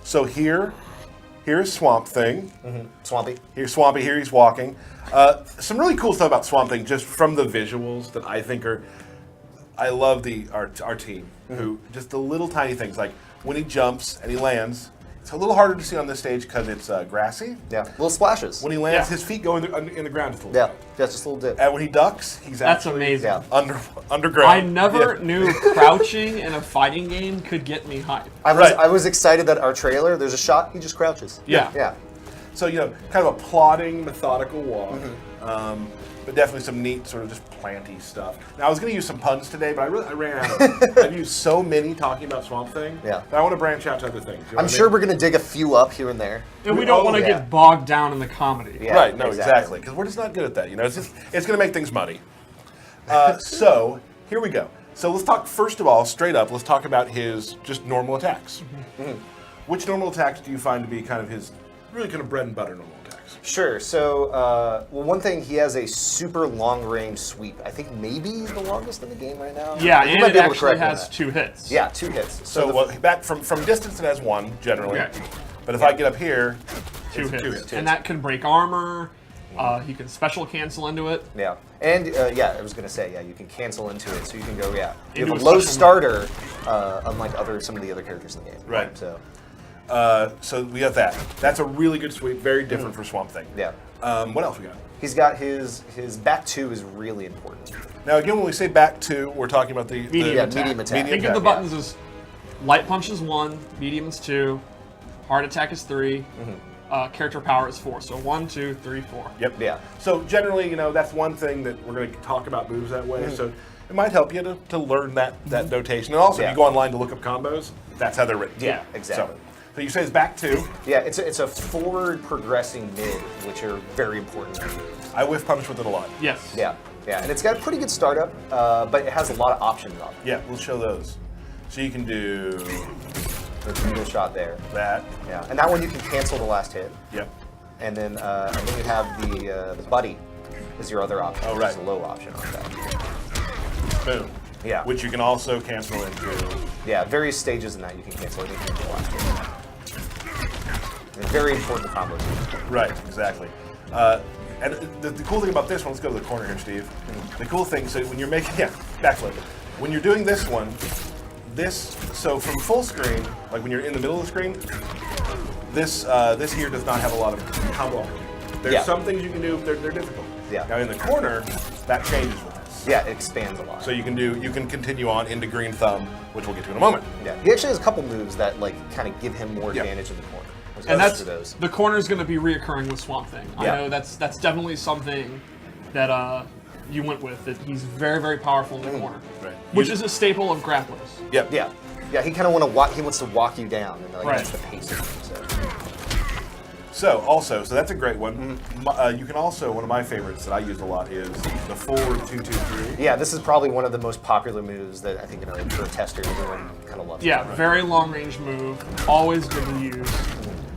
So here's Swamp Thing. Swampy. Here's Swampy. Here he's walking. Some really cool stuff about Swamp Thing, just from the visuals that I think are. I love our team, who just the little tiny things like when he jumps and he lands. It's a little harder to see on this stage because it's grassy. Yeah, little splashes. When he lands, his feet go in the ground just a little Yeah, bit. just a little dip. And when he ducks, he's That's actually amazing. Yeah. underground. I never Yeah. knew crouching in a fighting game could get me hyped. I was excited that our trailer, there's a shot, he just crouches. Yeah. Yeah. So, kind of a plodding, methodical walk. But definitely some neat sort of just planty stuff. Now, I was going to use some puns today, but I ran out of I've used so many talking about Swamp Thing. Yeah. But I want to branch out to other things. You know I'm what I sure mean? we're going to dig a few up here and there. And we don't want to yeah. get bogged down in the comedy. Yeah, Right, no, exactly. Because we're just not good at that. It's going to make things muddy. So, here we go. So let's talk, first of all, straight up, let's talk about his just normal attacks. Which normal attacks do you find to be kind of his really kind of bread and butter normal attacks? Sure. So, well, one thing, he has a super long-range sweep. I think maybe the longest in the game right now. Yeah, You and might it be able to actually correct me on has that. 2 hits. Yeah, 2 hits. So back from distance, it has 1, generally. Okay. But if I get up here, 2 it's hits. 2 hits. And that can break armor. He can special cancel into it. Yeah, and yeah, I was gonna say, yeah, you can cancel into it, so you can go, yeah. You Into have a a low special starter, unlike some of the other characters in the game. Right. So, So we have that. That's a really good sweep, very different for Swamp Thing. yeah. What else we got? He's got his back 2 is really important. Now again, when we say back 2, we're talking about the Medium Yeah, attack. medium attack. Medium Think of the attack, buttons as light punch is 1, medium is 2, hard attack is 3, character power is 4. So 1, 2, 3, 4. Yep. Yeah. So generally, that's one thing that we're going to talk about moves that way. So it might help you to learn that notation. And also, if Yeah. you go online to look up combos, that's how they're written. Yeah, exactly. So you say it's back 2. Yeah, it's a forward progressing mid, which are very important. I whiff punch with it a lot. Yes. Yeah, yeah, and it's got a pretty good startup, but it has a lot of options on it. Yeah, we'll show those. So you can do There's a needle shot there. that. Yeah, and that one you can cancel the last hit, Yep. and then you have the buddy is your other option. Oh, which is right. a low option on that. Boom. Yeah. Which you can also cancel into. Yeah, various stages in that you can cancel anything in the last hit. And very important combos. Right, exactly. And the cool thing about this one, let's go to the corner here, Steve. The cool thing, so when you're making, backflip. When you're doing this one, so from full screen, like when you're in the middle of the screen, this here does not have a lot of combo opportunity. There's Yeah. some things you can do, they're difficult. Yeah. Now in the corner, that changes with this. Yeah, it expands a lot. So you can continue on into Green Thumb, which we'll get to in a moment. Yeah, he actually has a couple moves that kind of give him more Yeah. advantage in the corner. And Let's that's do those. the corner is going to be reoccurring with Swamp Thing. Yeah. I know that's definitely something that you went with. That he's very, very powerful in the corner, Right. which is a staple of grapplers. Yep. Yeah, yeah. He kind of wants to walk you down, and Right. that's the pace of it. So that's a great one. You can also, one of my favorites that I use a lot is the forward 2-2-3. Yeah, this is probably one of the most popular moves that I think for a tester, everyone kind of loves. Yeah, very long range move, always good to use,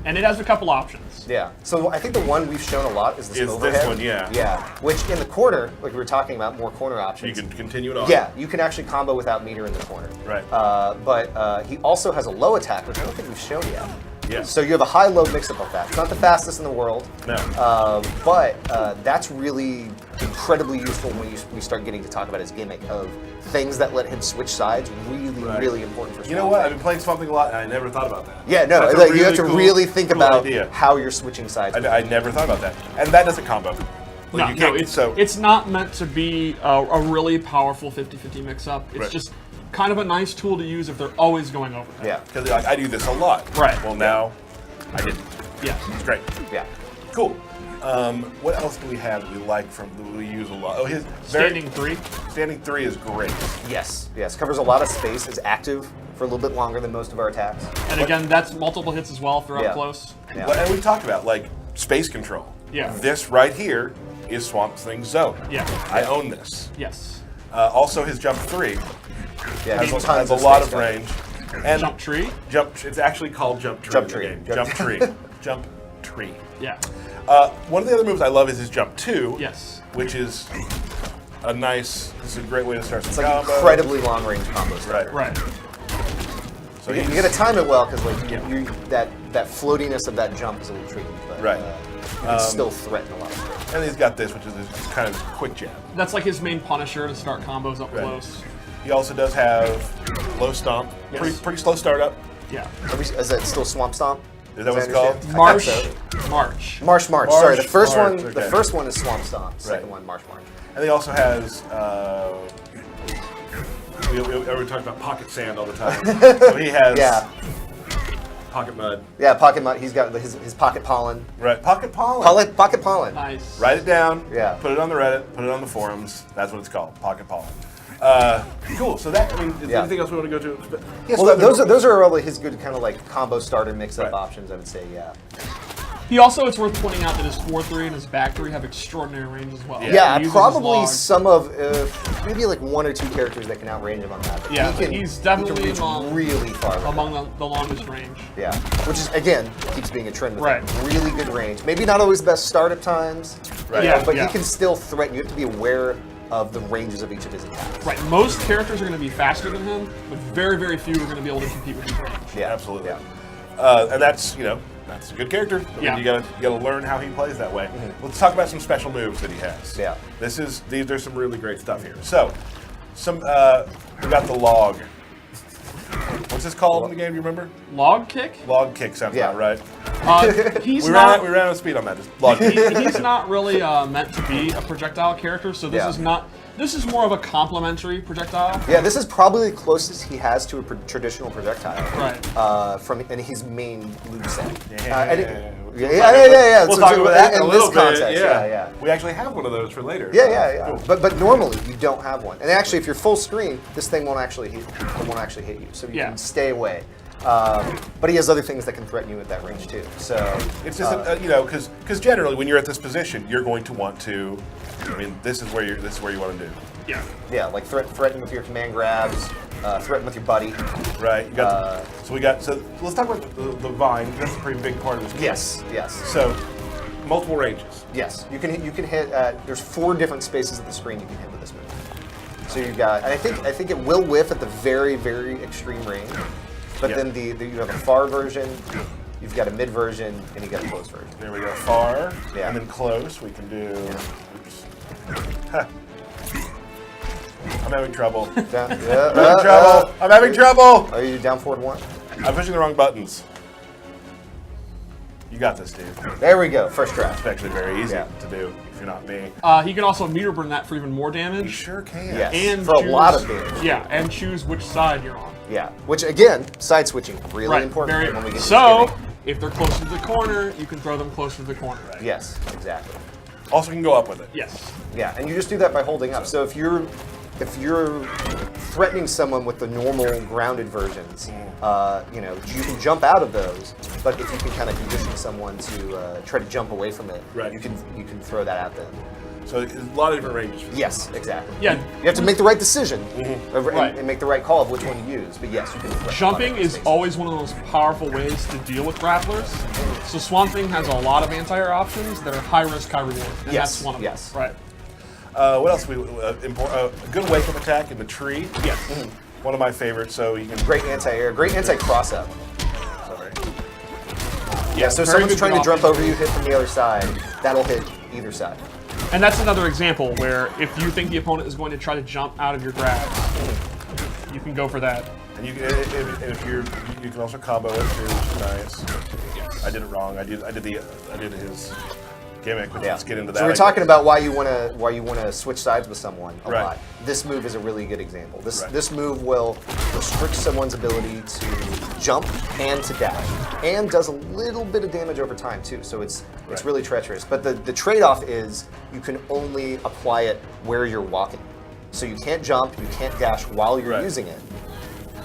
and it has a couple options. Yeah. So I think the one we've shown a lot is this Is this overhead. one, yeah. Yeah. Which in the corner, like we were talking about, more corner You options. can continue it on. Yeah, you can actually combo without meter in the corner. Right. But he also has a low attack, which I don't think we've shown yet. Yeah. So you have a high-low mix-up of that. It's not the fastest in the world. No. But that's really incredibly useful when we start getting to talk about his gimmick of things that let him switch sides. Really, Right. really important for You know what? I've been playing something a lot, and I never thought about that. Yeah, no, That's a like, you have to cool- really think cool about idea. how you're switching sides. I never thought about that, and that doesn't combo. Like, No, you can't, it's not meant to be a really powerful 50-50 mix-up. It's Right. just kind of a nice tool to use if they're always going over. Yeah, because I do this a lot. Right. Well, now I didn't. Yeah. It's great. yeah. Cool. What else do we have that we like that we use a lot? Oh, his Standing 3. Standing 3 is great. Yes, yes. Covers a lot of space, is active for a little bit longer than most of our attacks. And again, that's multiple hits as well if they're Yeah. up close. Yeah. And we talked about like space control. Yeah. This right here is Swamp Thing's zone. Yeah. I own this. Yes. Also, his jump 3 Yeah, has, tons has a of lot of space coverage. range. And Jump tree. It's actually called Jump Tree. Jump in the Tree. game. Jump- Jump Tree. Jump Tree. Yeah. One of the other moves I love is his Jump 2. Yes. Which is this is a great way to start It's some like combo. incredibly long range combos. Right. Right. So you he's- got to time it well because like that floatiness of that jump is a little tricky, but Right. you can still threaten a lot of things. and he's got this, which is this kind of quick jab. That's like his main Punisher to start combos up Right. close. He also does have low stomp, Yes. pretty slow startup. Yeah. Is that still Swamp Stomp? Is that what As I it's called? understand? I Marsh. thought so. March. Marsh. Sorry, the Marsh, first Marsh, one. The okay. first one is Swamp Stomp. Second Right. one, Marsh. And he also has. We talk about pocket sand all the time. So he has Yeah, pocket mud. yeah. Pocket Mud. He's got his pocket pollen. Right, pocket pollen. Pocket pollen. Nice. Write it down. Yeah. Put it on the Reddit. Put it on the forums. That's what it's called. Pocket pollen. Cool. So that. I mean, is there Yeah. anything else we want to go to? Well, so those are all his good kind of like combo starter mix-up Right. options. I would say, yeah. He also, it's worth pointing out that his 4-3 and his back 3 have extraordinary range as well. Yeah, He uses his probably log. some of maybe like 1 or 2 characters that can outrange him on that. But Yeah, he can, he's he definitely can reach among- really far. with among that. the longest range. Yeah, which is again keeps being a trend with Right. him. Really good range. Maybe not always the best startup times. Right. Yeah, but yeah. he can still threaten. You have to be aware of the ranges of each of his attacks. Right. Most characters are going to be faster than him, but very, very few are going to be able to compete with his range. Yeah, Absolutely. Yeah. And that's that's a good character. I mean, Yeah. you gotta learn how he plays that way. Let's talk about some special moves that he has. Yeah. These are some really great stuff here. So, we got the log. What's this called in the game? Do you remember? Log kick? Log kick sounds Yeah. about right. He's We not. ran out of speed on that. Just log kick. He's not really meant to be a projectile character, so this Yeah. is not. This is more of a complementary projectile. Yeah, this is probably the closest he has to a traditional projectile. Right. From in his main moveset. Yeah. And We'll yeah. We'll So- talk so about that in a in little this bit. context. Yeah. We actually have one of those for later. Yeah. Cool. But normally you don't have one. And actually, if you're full screen, this thing won't actually hit. It won't actually hit you. So you Yeah. can stay away. But he has other things that can threaten you at that range too. So It's just because generally when you're at this position, you're going to want to. I mean, this is where you want to do. Yeah. yeah, like threaten with your command grabs, threaten with your buddy. Right. You got so let's talk about the vine. That's a pretty big part of this. game. Yes. So multiple ranges. Yes, you can hit. There's 4 different spaces of the screen you can hit with this move. So you've got, and I think it will whiff at the very, very extreme range. But Yeah. then you have a far version, you've got a mid version, and you got a close version. There we go. Far. Yeah. And then close. We can do. Oops. I'm having trouble. I'm having trouble. I'm having trouble. Are you down forward 1? I'm pushing the wrong buttons. You got this, dude. There we go. First draft. It's actually very easy Yeah. to do if you're not me. He can also meter burn that for even more You damage. sure can. Yes. And For a choose, lot of damage. Yeah, and choose which side you're on. Yeah. Which again, side switching really Right. important Very, when we get to so, this game. if they're closer to the corner, you can throw them closer to the corner. Yes, exactly. Also can go up with it. Yes. Yeah, and you just do that by holding up. So if you're threatening someone with the normal grounded versions, you can jump out of those. But if you can kind of condition someone to try to jump away from it, Right. you can throw that at them. So there's a lot of different ranges. For this. Yes, exactly. Yeah. You have to make the right decision Right. and make the right call of which one to use. But yes, you can. threaten a lot of Jumping different is spaces. always one of the most powerful ways to deal with grapplers. So Swamp Thing has a lot of anti-air options that are high risk, high reward. And Yes, that's one of yes. them. Right. What else? A good wake up attack in the tree. Yes. One of my favorites. So you can. Great anti-air, great anti-cross up. Sorry. Yeah, so if very someone's good trying to option. jump over you, hit from the other side, that'll hit either side. And that's another example where if you think the opponent is going to try to jump out of your grabs, you can go for that. And you can, if you can also combo it too, which is nice. I did it wrong. I did his gimmick. Which let's get into that. So we're I talking guess. about why you want to switch sides with someone a Right. lot. This move is a really good example. This Right. this move will restrict someone's ability to jump and to dash, and does a little bit of damage over time too. So it's Right. really treacherous. But the trade-off is you can only apply it where you're walking. So you can't jump, you can't dash while you're Right. using it.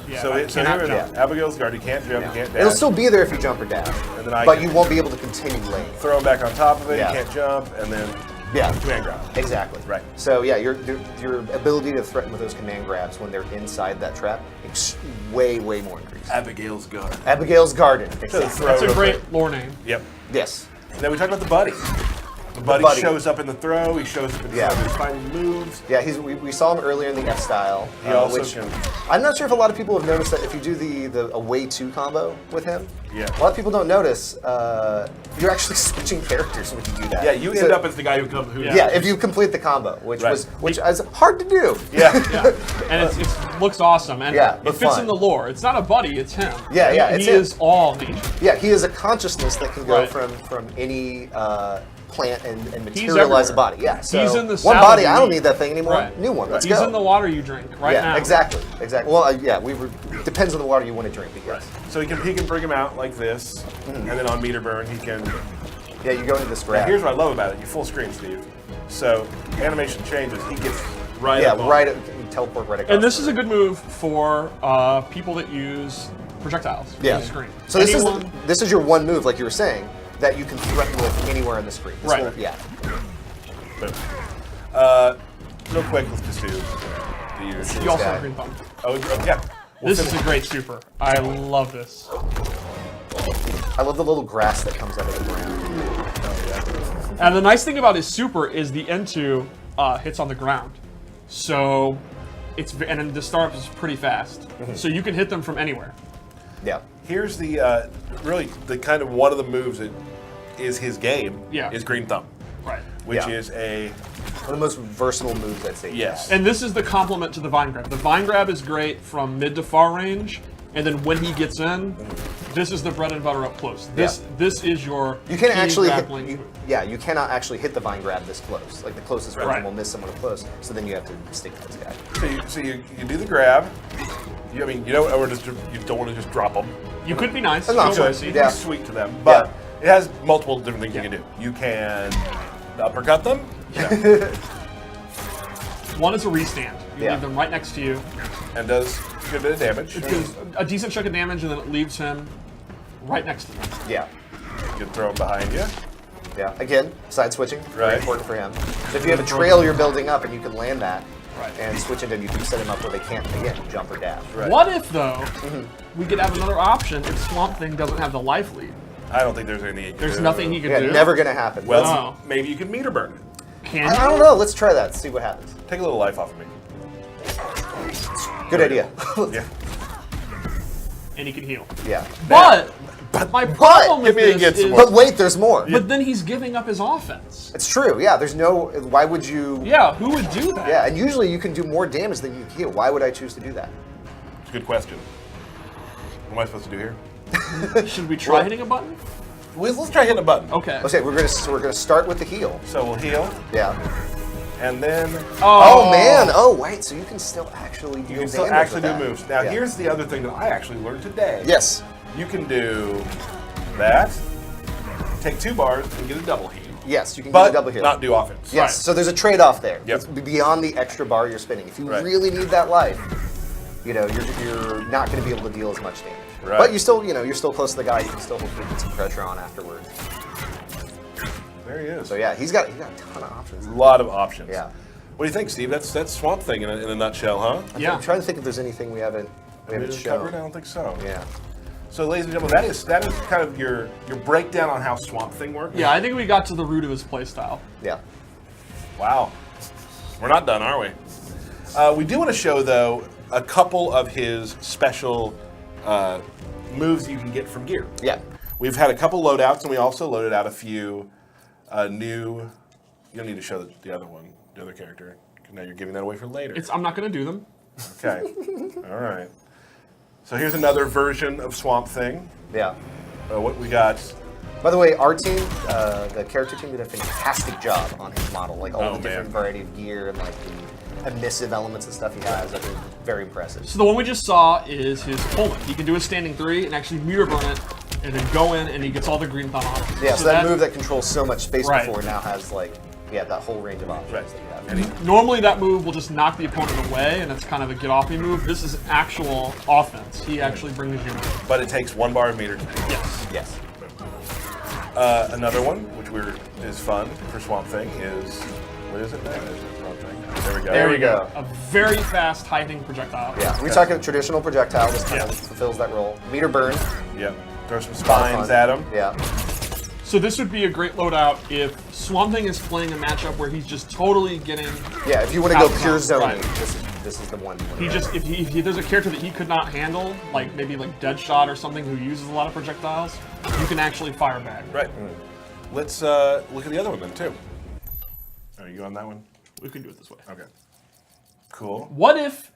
Yeah, So, I so cannot here we go. jump. Abigail's guard. You can't jump. You can't dash. It'll still be there if you jump or dash, And then I but can- you won't be able to continue laying. Throw him back on top of it. Yeah. You can't jump, and then Yeah. command grab. Exactly. Right. So yeah, your ability to threaten with those command grabs when they're inside that trap, way more increased. Abigail's guard. Abigail's Garden. So Exactly. throw That's a real great quick. lore name. Yep. Yes. And then we talked about the buddy. The buddy, buddy. shows up in the throw. He shows up in Yeah. some of his final moves. Yeah, we saw him earlier in the F style, He also which can- I'm not sure if a lot of people have noticed that if you do the away 2 combo with him, Yeah. a lot of people don't notice you're actually switching characters when you do that. Yeah, you So- end up as the guy who comes. Who Yeah, if you complete the combo, which Right. is hard to do. Yeah. Yeah, and it looks awesome, and Yeah, it but fits fun. in the lore. It's not a buddy; it's him. Yeah, yeah, He it's him. is all nature. Yeah, he is a consciousness that can go Right. from any plant and He's materialize a everywhere. body. Yeah, so He's in the one salad body. you I don't eat. need that thing anymore. Right. New one. Let's He's go. in the water you drink right yeah, now. exactly. Well, depends on the water you want to drink. I guess. So he can bring him out like this, and then on meter burn he can. Yeah, you go into this Now, grab. here's what I love about it. You full screen, Steve. So animation changes. He gets right. Yeah, up on right. it. You teleport right across. And this the is a room. good move for people that use projectiles Yeah. on the screen. So this Anyone- this is your one move, like you were saying, that you can threaten with anywhere on the screen. This Right. will- yeah. Boom. Real quick, let's just do the usual. You also guy. have green thumb. Oh, yeah. We'll This is finish- a great super. I love this. I love the little grass that comes out of the ground. And the nice thing about his super is the N2 hits on the ground. So and then the startup is pretty fast. Mm-hmm. So you can hit them from anywhere. Yeah. Here's the really the kind of one of the moves that is his game. Yeah. Is green thumb, Right. which Yeah. is a One of the most versatile moves I'd say. he Yes. has. And this is the complement to the vine grab. The vine grab is great from mid to far range, and then when he gets in, this is the bread and butter up close. This is your You can key actually grappling hit, move. you cannot actually hit the vine grab this close. Like the closest Right. version will miss someone up close, so then you have to stick to this guy. so you do the grab. You don't or just you don't want to just drop them. You could be nice. That's not show fair. mercy. You Yeah. can be sweet to them, but it has multiple different things you can do. You can uppercut them. One is a restand. You Yeah. leave them right next to you. And does a good bit of damage. It does a decent chunk of damage, and then it leaves him right next to them. Yeah. You can throw him behind you. Yeah. Again, side switching, very Right. important for him. So if you have a trail you're building up and you can land that, Right. and switch into, you can set him up where they can't again jump or dash. Right. What if, though, Mm-hmm. we could have another option if Swamp Thing doesn't have the life lead? I don't think there's any. There's nothing he could Yeah, do. never gonna happen. Well, No. maybe you can meter burn it. Can I you? don't know. Let's try that. See what happens. Take a little life off of me. Good idea. Yeah. And he can heal. yeah. But my problem with give me a this good is, some But wait, there's more. but then he's giving up his offense. It's true. Yeah. There's no. Why would you? Yeah, who would do that? Yeah. And usually you can do more damage than you can heal. Why would I choose to do that? It's a good question. What am I supposed to do here? Should we try hitting a button? Let's try hitting a button. Okay. Okay, we're gonna start with the heal. So we'll heal, Yeah. and then Oh, man. Oh wait. So you can still actually do you can still damage actually with do that. moves. Now Yeah. here's the other thing that I actually learned today. Yes. You can do that, take 2 bars, and get a double heal. Yes, you can But get a double heal. not do offense. Yes. Right. So there's a trade-off there. Yep. It's beyond the extra bar you're spinning. If you Right. really need that life, you're not going to be able to deal as much damage. Right. But you still, you're still close to the guy. You can still hopefully put some pressure on afterwards. There he is. So yeah, he's got a ton of options. A lot of options. Yeah. What do you think, Steve? That's Swamp Thing in a nutshell, huh? Yeah. I'm trying to think if there's anything we haven't Covered? I shown. don't think so. Yeah. So, ladies and gentlemen, that is kind of your breakdown on how Swamp Thing works. Yeah, I think we got to the root of his playstyle. Yeah. Wow. We're not done, are we? We do want to show, though, a couple of his special moves you can get from gear. Yeah. We've had a couple loadouts, and we also loaded out a few new. You don't need to show the other one, the other character. Now you're giving that away for later. I'm not going to do them. Okay. All right. So here's another version of Swamp Thing. Yeah. What we got? By the way, our team, the character team, did a fantastic job on his model. Like all Oh, the different man. variety of gear and like the emissive elements and stuff he has. I think very impressive. So the one we just saw is his Poland. He can do a standing 3 and actually meter burn it, and then go in and he gets all the green thumb options. Yeah, so that move that controls so much space Right. before now has like, that whole range of options Right. that you have. And he, Normally that move will just knock the opponent away, and it's kind of a get off me move. This is actual offense. He actually brings you in. but it takes 1 bar of meter to do. Yes. Yes. Another one, which is fun for Swamp Thing, is what is it now? Is it Swamp Thing? There we go. There we go. A very fast hitting projectile. Yeah, we talk a traditional projectile. This kind Yeah. of fulfills that role. Meter burn. Yep. Throw some a lot of spines fun. at him. Yeah. So this would be a great loadout if Swamp Thing is playing a matchup where he's just totally getting. Yeah, if you want to go Outcome, pure zoning, right. this is the one. You wanna He go. just if there's a character that he could not handle, like maybe like Deadshot or something who uses a lot of projectiles, you can actually fire back. Right. Let's look at the other one then too. Are you on that one? We can do it this way. Okay. Cool. What if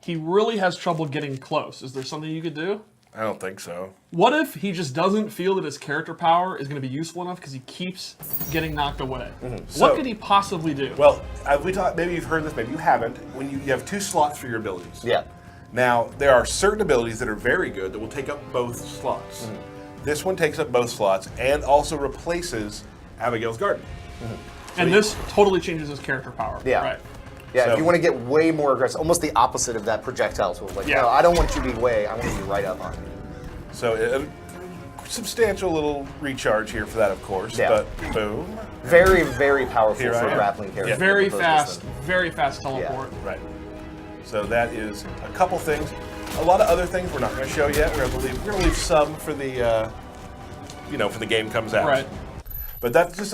he really has trouble getting close? Is there something you could do? I don't think so. What if he just doesn't feel that his character power is going to be useful enough because he keeps getting knocked away? So- What could he possibly do? Well, we talked. Maybe you've heard this. Maybe you haven't. When you have 2 slots for your abilities. Yeah. Now there are certain abilities that are very good that will take up both slots. This one takes up both slots and also replaces Abigail's Garden. and this totally changes his character power. Yeah. Right. Yeah, So- if you want to get way more aggressive, almost the opposite of that projectile tool. Like, Yeah. no, I don't want you to be way, I want you to be right up on you. So a substantial little recharge here for that, of course. Yeah. But boom. Very, very powerful Here I for a am. grappling character. Yeah. Very opposed to fast, this very fast teleport. Right. So that is a couple things. A lot of other things we're not going to show yet. We're going to leave some for the, for the game comes out. Right. But that's just